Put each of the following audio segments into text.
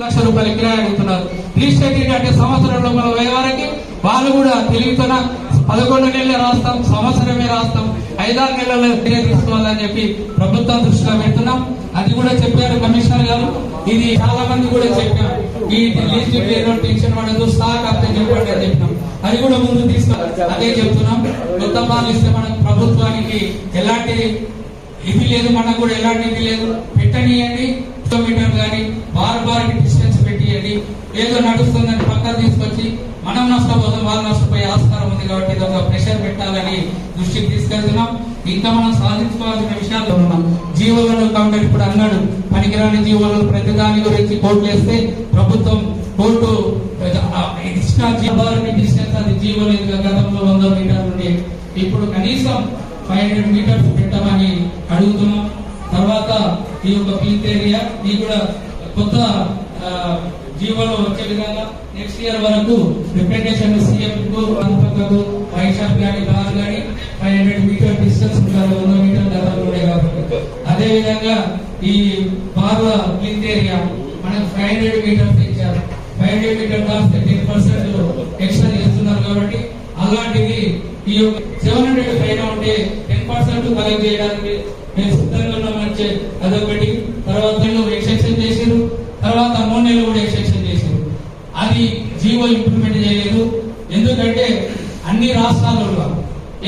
లక్షల రూపాయలు కిరాయి అడుగుతున్నారు. రిజిస్ట్రేటింగ్ అంటే సంవత్సరంలో మన వారికి వాళ్ళు కూడా తెలియతున్న 11 నెలలు రాస్తాం, సంవత్సరమే రాస్తాం, 5-6 నెలల్లో కిరాయి తీసుకోవాలని చెప్పి ప్రభుత్వం దృష్టిలో పెడుతున్నాం. అది కూడా చెప్పారు కమిషనర్ గారు. ఇది చాలా మంది కూడా చెప్పారు, ఈ లీజ్ టెన్షన్ పడదు, స్టాక్ అంతే చెప్పండి అని చెప్పినాం. అది కూడా ముందు తీసుకోవాలి. అదే చెప్తున్నాం, కొత్త పాలు ఇస్తే మనకు ప్రభుత్వానికి ఎలాంటి ఇది లేదు, మనకు కూడా ఎలాంటి ఇది లేదు. పెట్టనియండి, కిలోమీటర్ కానీ బార్ డిస్టెన్స్ పెట్టియండి. ఏదో నడుస్తుందని పక్కన తీసుకొచ్చి మనం నష్టపోతాం, వాళ్ళు నష్టపోయే ఆస్కారం ఉంది. కాబట్టి ఇది ఒక ప్రెషర్ పెట్టాలని దృష్టికి తీసుకెళ్తున్నాం. ఇంకా మనం సాధించుకోవాల్సిన విషయాలు ఉన్నాం. జీవోలను కౌంటర్ ఇప్పుడు అన్నాడు, పనికిరాని జీవోలను ప్రతిదాని గురించి కోర్టులు వేస్తే ప్రభుత్వం కోర్టు ఇచ్చిన జీవాలని డిస్టెన్స్ అది జీవోలు గతంలో 100 మీటర్లు ఉండే, ఇప్పుడు కనీసం 500 మీటర్స్ పెట్టమని అడుగుతున్నాం. తర్వాత ఈ యొక్క క్లీన్ ఏరియా ఇది కూడా కొత్త జీవోలో వచ్చే విధంగా నెక్స్ట్ ఇయర్ వరకు రిప్రజెంటేషన్ సీఎం కు అనుపకకు వైశాఖ్ గాని బార్ గాని 500 మీటర్ డిస్టెన్స్ ఉంటారు, 100 మీటర్ గతంలో కాబట్టి. అదే విధంగా ఈ బార్ల క్లీన్ ఏరియా మనకు 500 మీటర్స్ ఇచ్చారు. 500 మీటర్ కాస్తే 10% ఎక్స్ట్రా చేస్తున్నారు. కాబట్టి అలాంటిది ఈ 700 పైన ఉంటే 10% కలెక్ట్ చేయడానికి మేము సిద్ధంగా ఉన్నామని అదొకటి. తర్వాత ఎక్స్టెన్షన్ చేసారు, తర్వాత 3 నెలలు కూడా ఎక్స్టెన్షన్ చేశారు. అది జీవో ఇంప్లిమెంట్ చేయలేదు. ఎందుకంటే అన్ని రాష్ట్రాలలో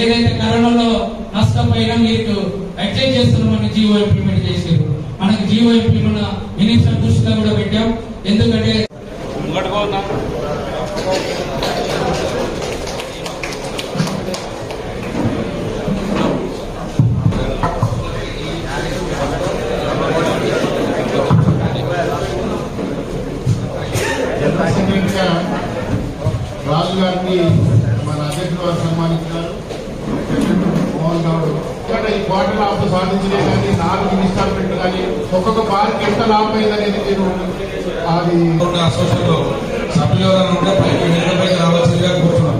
ఏదైతే కరోనాలో నష్టపోయినా మీకు అడ్జస్ట్ చేస్తున్నామని జీవో ఇంప్లిమెంట్ చేశారు. మనకి జీవో ఇంప్లిమెంట్ మినిస్టర్ దృష్టిలో కూడా పెట్టాం. ఎందుకంటే రాజు గారికి మన అధ్యక్షుడు వారు సన్మానించినారు. మోహన్ గౌడ్ ఇక్కడ ఈ క్వార్టర్ లాభం సాధించలే కానీ 4 ఇన్స్టాల్మెంట్ కానీ ఒక్కొక్క బార్కి ఎంత లాభం అయిందనేది మీరు అది అసోసియేషన్ సభ్యులు ఎవరైనా ఉంటే పైకి రావాల్సిందిగా కూర్చున్నాం.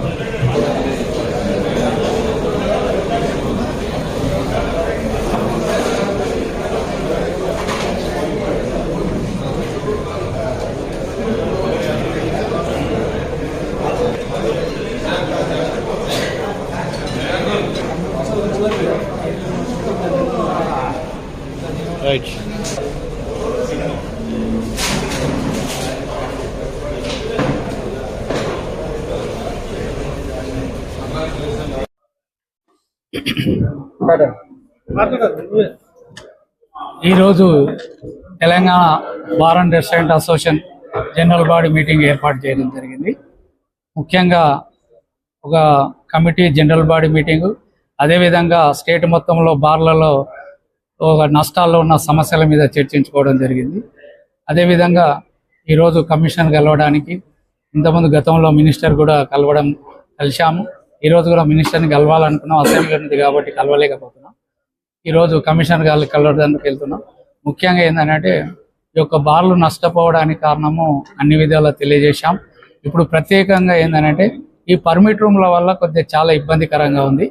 Right. ఈరోజు Telangana bar and restaurant association general body meeting ఏర్పాటు చేయడం జరిగింది. ముఖ్యంగా ఒక కమిటీ జనరల్ బాడీ మీటింగు, అదేవిధంగా స్టేట్ మొత్తంలో బార్లలో ఒక నష్టాల్లో ఉన్న సమస్యల మీద చర్చించుకోవడం జరిగింది. అదేవిధంగా ఈరోజు కమిషన్ కలవడానికి ఇంతకుముందు గతంలో మినిస్టర్ కూడా కలిశాము. ఈరోజు కూడా మినిస్టర్ని కలవాలనుకున్నాం, అసెంబ్లీ ఉంది కాబట్టి కలవలేకపోతున్నాం. ఈరోజు కమిషనర్ గారు కలవడానికి వెళ్తున్నాం. ముఖ్యంగా ఏంటంటే ఈ యొక్క బార్లు నష్టపోవడానికి కారణము అన్ని విధాలా తెలియజేశాం. ఇప్పుడు ప్రత్యేకంగా ఏంటంటే ఈ పర్మిట్ రూమ్ల వల్ల కొద్దిగా చాలా ఇబ్బందికరంగా ఉంది.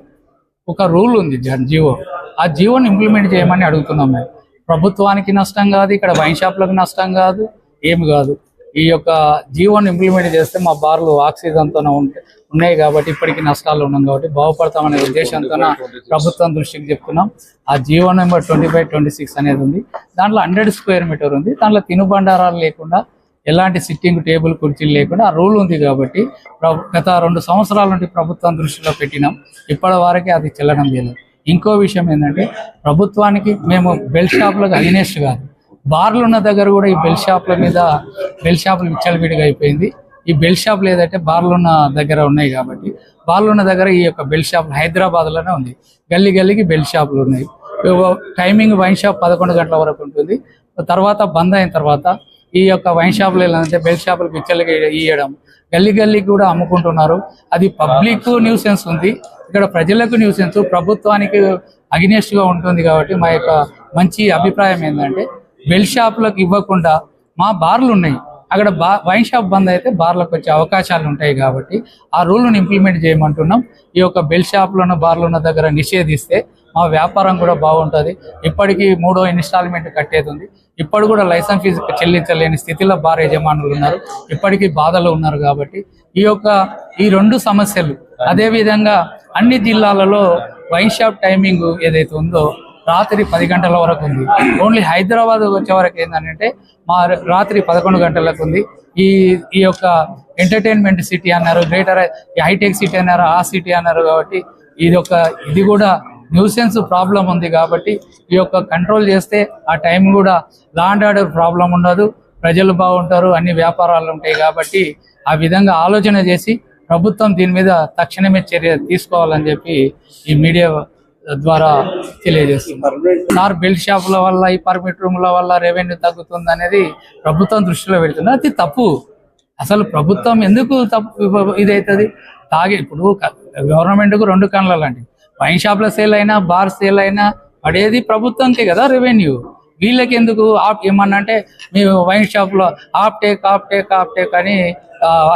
ఒక రూల్ ఉంది జీవో, ఆ జీవోని ఇంప్లిమెంట్ చేయమని అడుగుతున్నాం. మేము ప్రభుత్వానికి నష్టం కాదు, ఇక్కడ వైన్ షాప్లకు నష్టం కాదు, ఏమి కాదు. ఈ యొక్క జీవోని ఇంప్లిమెంట్ చేస్తే మా బార్లు ఆక్సిజన్తో ఉన్నాయి కాబట్టి ఇప్పటికీ నష్టాలు ఉన్నాం కాబట్టి బాగుపడతామనే ఉద్దేశంతో ప్రభుత్వం దృష్టికి చెప్తున్నాం. ఆ జీవో నెంబర్ 2526 అనేది ఉంది. దాంట్లో 100 స్క్వేర్ మీటర్ ఉంది. దాంట్లో తినుబండారాలు లేకుండా, ఎలాంటి సిట్టింగ్ టేబుల్ కుర్చీలు లేకుండా ఆ రూల్ ఉంది. కాబట్టి గత 2 సంవత్సరాల నుండి ప్రభుత్వం దృష్టిలో పెట్టినాం. ఇప్పటి వరకే అది చెల్లడం లేదు. ఇంకో విషయం ఏంటంటే ప్రభుత్వానికి మేము బెల్ షాపులకు అగెనెస్ట్ కాదు. బార్లు ఉన్న దగ్గర కూడా ఈ బెల్ షాపులు విచ్చలవిడిగా అయిపోయింది. ఈ బెల్ షాపులు ఏదైతే బార్లు ఉన్న దగ్గర ఉన్నాయి కాబట్టి బార్లు ఉన్న దగ్గర ఈ యొక్క బెల్ షాపులు హైదరాబాద్లోనే ఉంది. గల్లీకి బెల్ షాపులు ఉన్నాయి. టైమింగ్ వైన్ షాప్ 11 గంటల వరకు ఉంటుంది. తర్వాత బంద్ అయిన తర్వాత ఈ యొక్క వైన్ షాపులు ఏంటంటే బెల్ షాపులు విచ్చలకి ఇవ్వడం, గల్లీకి కూడా అమ్ముకుంటున్నారు. అది పబ్లిక్ న్యూసెన్స్ ఉంది, ఇక్కడ ప్రజలకు న్యూసెన్స్, ప్రభుత్వానికి అగెనెస్ట్ గా ఉంటుంది. కాబట్టి మా యొక్క మంచి అభిప్రాయం ఏంటంటే బెల్ షాపులకు ఇవ్వకుండా మా బార్లు ఉన్నాయి, అక్కడ వైన్ షాప్ బంద్ అయితే బార్లకు వచ్చే అవకాశాలు ఉంటాయి. కాబట్టి ఆ రూల్ను ఇంప్లిమెంట్ చేయమంటున్నాం. ఈ యొక్క బెల్ షాపులను బార్లు ఉన్న దగ్గర నిషేధిస్తే మా వ్యాపారం కూడా బాగుంటుంది. ఇప్పటికీ 3వ ఇన్స్టాల్మెంట్ కట్టేది ఉంది. ఇప్పుడు కూడా లైసెన్స్ ఫీజు చెల్లించలేని స్థితిలో బార్ యజమానులు ఉన్నారు, ఇప్పటికీ బాధలు ఉన్నారు. కాబట్టి ఈ రెండు సమస్యలు, అదేవిధంగా అన్ని జిల్లాలలో వైన్ షాప్ టైమింగ్ ఏదైతే ఉందో రాత్రి 10 గంటల వరకు ఉంది. ఓన్లీ హైదరాబాద్ వచ్చే వరకు ఏంటంటే రాత్రి 11 గంటలకు ఉంది. ఈ యొక్క ఎంటర్టైన్మెంట్ సిటీ అన్నారు, గ్రేటర్ హైటెక్ సిటీ అన్నారు, ఆ సిటీ అన్నారు. కాబట్టి ఇది కూడా న్యూసెన్స్ ప్రాబ్లం ఉంది. కాబట్టి ఈ యొక్క కంట్రోల్ చేస్తే ఆ టైం కూడా లా అండ్ ఆర్డర్ ప్రాబ్లం ఉండదు, ప్రజలు బాగుంటారు, అన్ని వ్యాపారాలు ఉంటాయి. కాబట్టి ఆ విధంగా ఆలోచన చేసి ప్రభుత్వం దీని మీద తక్షణమే చర్య తీసుకోవాలని చెప్పి ఈ మీడియా ద్వారా తెలియజేస్తున్నారు. సార్ బెల్ట్ షాపుల వల్ల, ఈ పర్మిట్ రూమ్ల వల్ల రెవెన్యూ తగ్గుతుంది అనేది ప్రభుత్వం దృష్టిలో పెడుతుంది. అది తప్పు. అసలు ప్రభుత్వం ఎందుకు తప్పు ఇదవుతుంది? ఇప్పుడు గవర్నమెంట్కు 2 కన్నులు లాంటివి. వైన్ షాప్ల సేల్ అయినా, బార్ సేల్ అయినా పడేది ప్రభుత్వంకే కదా రెవెన్యూ. వీళ్ళకి ఎందుకు ఏమన్నా అంటే మీ వైన్ షాప్లో ఆప్టేక్ అని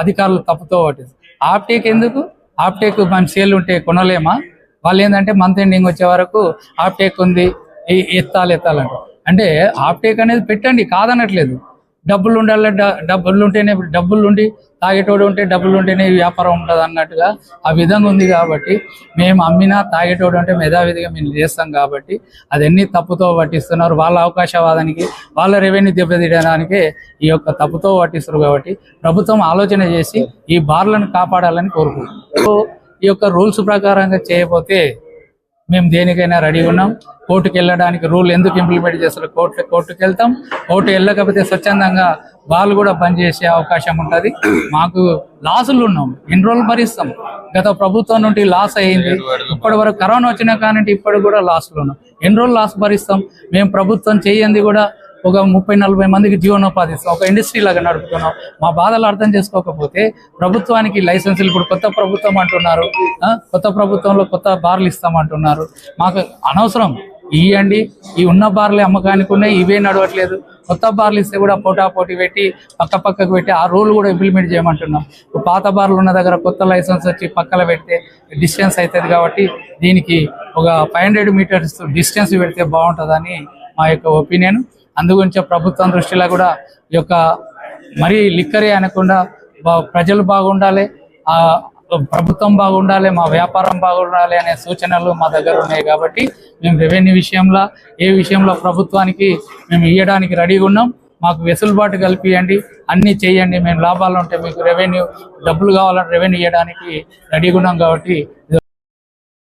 అధికారులు తప్పుతో పట్టింది. ఆప్టేక్ ఎందుకు? ఆప్టేక్ మన సేల్ ఉంటే కొనలేమా? వాళ్ళు ఏంటంటే మంత్ ఎండింగ్ వచ్చే వరకు ఆప్టేక్ ఉంది, ఎత్తాలంట. అంటే ఆప్టేక్ అనేది పెట్టండి, కాదనట్లేదు. డబ్బులు ఉండాలి, డబ్బులు ఉండి తాగేటోడు ఉంటే డబ్బులు ఉంటేనే వ్యాపారం ఉంటుంది అన్నట్టుగా ఆ విధంగా ఉంది. కాబట్టి మేము అమ్మినా తాగేటోడు అంటే మేధావిధిగా మేము చేస్తాం. కాబట్టి అదన్నీ తప్పుతో పట్టిస్తున్నారు. వాళ్ళ అవకాశవాదానికి, వాళ్ళ రెవెన్యూ దెబ్బతీయడానికే ఈ యొక్క తప్పుతో పట్టిస్తారు. కాబట్టి ప్రభుత్వం ఆలోచన చేసి ఈ బార్లను కాపాడాలని కోరుకుంటున్నాం. ఈ యొక్క రూల్స్ ప్రకారంగా చేయకపోతే మేము దేనికైనా రెడీగా ఉన్నాం. కోర్టుకు వెళ్ళడానికి రూల్ ఎందుకు ఇంప్లిమెంట్ చేస్తారు, కోర్టుకు వెళ్తాం. కోర్టు వెళ్ళకపోతే స్వచ్ఛందంగా బాల్ కూడా బంద్ చేసే అవకాశం ఉంటుంది. మాకు లాసులు ఉన్నాం, ఎన్ని రోజులు భరిస్తాం? గత ప్రభుత్వం నుండి లాస్ అయ్యింది, ఇప్పటి వరకు కరోనా వచ్చినా కానీ ఇప్పటికి కూడా లాసులు ఉన్నాం. ఎన్ని రోజులు లాస్ భరిస్తాం? మేము ప్రభుత్వం చేయండి కూడా ఒక 30-40 మందికి జీవనోపాధి ఇస్తాం, ఒక ఇండస్ట్రీ లాగా నడుపుతున్నాం. మా బాధలు అర్థం చేసుకోకపోతే ప్రభుత్వానికి లైసెన్సులు ఇప్పుడు కొత్త ప్రభుత్వం అంటున్నారు, కొత్త ప్రభుత్వంలో కొత్త బార్లు ఇస్తామంటున్నారు. మాకు అనవసరం, ఇవ్వండి. ఈ ఉన్న బార్లే అమ్మకానికి ఉన్నాయి, ఇవే నడవట్లేదు. కొత్త బార్లు ఇస్తే కూడా పోటీ పెట్టి పక్కకు పెట్టి ఆ రూల్ కూడా ఇంప్లిమెంట్ చేయమంటున్నాం. పాత బార్లు ఉన్న దగ్గర కొత్త లైసెన్స్ వచ్చి పక్కన పెడితే డిస్టెన్స్ అవుతుంది. కాబట్టి దీనికి ఒక 500 మీటర్స్ డిస్టెన్స్ పెడితే బాగుంటుందని మా యొక్క ఒపీనియన్. అందుగురించి ప్రభుత్వం దృష్టిలో కూడా ఈ యొక్క మరీ లిక్కరే అనకుండా ప్రజలు బాగుండాలి, ప్రభుత్వం బాగుండాలి, మా వ్యాపారం బాగుండాలి అనే సూచనలు మా దగ్గర ఉన్నాయి. కాబట్టి మేము రెవెన్యూ విషయంలో ఏ విషయంలో ప్రభుత్వానికి మేము ఇవ్వడానికి రెడీగా ఉన్నాం. మాకు వెసులుబాటు కల్పియండి, అన్నీ చేయండి. మేము లాభాలు ఉంటే మీకు రెవెన్యూ డబ్బులు కావాలంటే రెవెన్యూ ఇవ్వడానికి రెడీగా ఉన్నాం. కాబట్టి